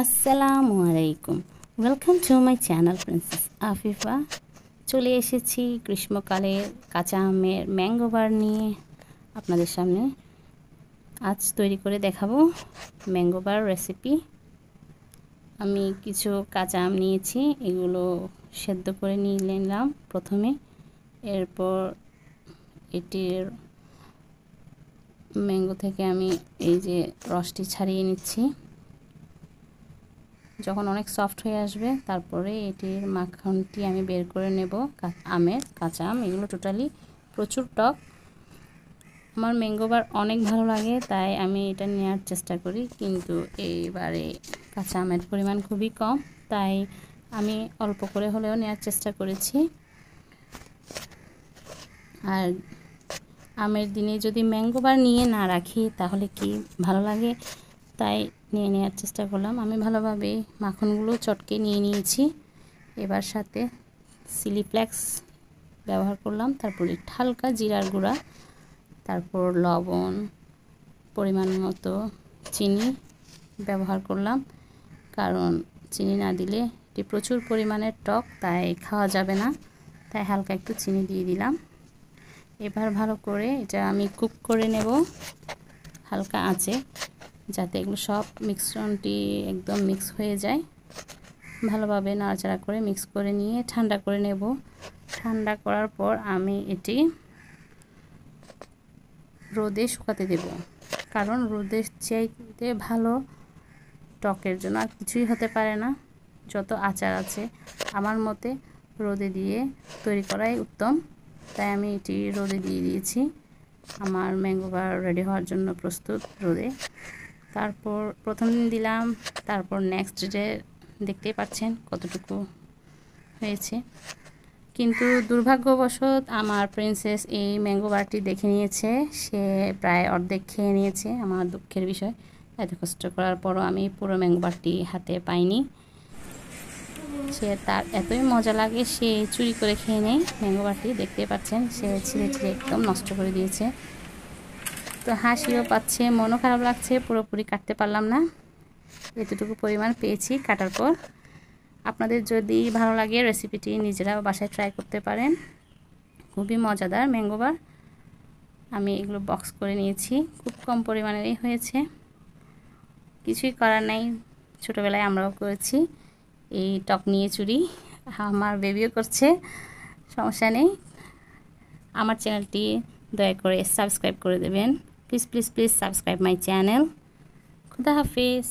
আসসালামু আলাইকুম। Welcome to my channel princess Afifa. চলে এসেছি গ্রীষ্মকালের কাঁচা আমের ম্যাঙ্গো বার নিয়ে আপনাদের সামনে। আজ তৈরি করে দেখাবো ম্যাঙ্গো বার রেসিপি। আমি কিছু কাঁচা আম নিয়েছি, এগুলো সেদ্ধ করে নিয়ে নিলাম প্রথমে। এরপর এটির ম্যাঙ্গো থেকে আমি এই যে রসটি ছাড়িয়ে নিচ্ছি। যখন অনেক সফট হয়ে আসবে তারপরে এটির মাখনটি আমি বের করে নেব। আমের কাঁচা আম, এগুলো টোটালি প্রচুর টক। আমার ম্যাঙ্গো বার অনেক ভালো লাগে, তাই আমি এটা নেওয়ার চেষ্টা করি, কিন্তু এইবারে কাঁচা আমের পরিমাণ খুবই কম, তাই আমি অল্প করে হলেও নেওয়ার চেষ্টা করেছি। আর আমের দিনে যদি ম্যাঙ্গো বার নিয়ে না রাখি তাহলে কি ভালো লাগে, তাই নিয়ে নেওয়ার চেষ্টা করলাম। আমি ভালোভাবে মাখনগুলো চটকে নিয়ে নিয়েছি। এবার সাথে চিলি ফ্লেক্স ব্যবহার করলাম, তারপর একটু হালকা জিরার গুঁড়া, তারপর লবণ, পরিমাণ মতো চিনি ব্যবহার করলাম, কারণ চিনি না দিলে এটি প্রচুর পরিমাণের টক, তাই খাওয়া যাবে না, তাই হালকা একটু চিনি দিয়ে দিলাম। এবার ভালো করে এটা আমি কুক করে নেব হালকা আঁচে, যাতে এগুলো সব মিশ্রণটি একদম মিক্স হয়ে যায়। ভালোভাবে নাড়াচাড়া করে মিক্স করে নিয়ে ঠান্ডা করে নেব। ঠান্ডা করার পর আমি এটি রোদে শুকাতে দেব, কারণ রোদের চাইতে ভালো টকের জন্য আর কিছুই হতে পারে না। যত আচার আছে আমার মতে রোদে দিয়ে তৈরি করাই উত্তম, তাই আমি এটি রোদে দিয়ে দিয়েছি। আমার ম্যাঙ্গো বার রেডি হওয়ার জন্য প্রস্তুত রোদে। তারপর প্রথম দিন দিলাম, তারপর নেক্সট ডে দেখতেই পাচ্ছেন কতটুকু হয়েছে। কিন্তু দুর্ভাগ্যবশত আমার প্রিন্সেস এই ম্যাঙ্গো বারটি দেখে নিয়েছে, সে প্রায় অর্ধেক খেয়ে নিয়েছে। আমার দুঃখের বিষয়, এত কষ্ট করার পরও আমি পুরো ম্যাঙ্গো বারটি হাতে পাইনি। সে তার এতই মজা লাগে, সে চুরি করে খেয়ে নেয় ম্যাঙ্গো বারটি। দেখতে পাচ্ছেন সে ছিঁড়ে ছিঁড়ে একদম নষ্ট করে দিয়েছে। তো হাসিও পাচ্ছে, মনও খারাপ লাগছে, পুরোপুরি কাটতে পারলাম না, এতটুকু পরিমাণ পেয়েছি কাটার পর। আপনাদের যদি ভালো লাগে রেসিপিটি নিজেরাও বাসায় ট্রাই করতে পারেন, খুবই মজাদার ম্যাঙ্গো বার। আমি এগুলো বক্স করে নিয়েছি, খুব কম পরিমাণেরই হয়েছে, কিছুই করার নাই, ছোটোবেলায় আমরাও করেছি এই টক নিয়ে চুরি। আমার বেবিও করছে, সমস্যা নেই। আমার চ্যানেলটি দয়া করে সাবস্ক্রাইব করে দেবেন, please please please subscribe my channel. খুদা হাফিজ।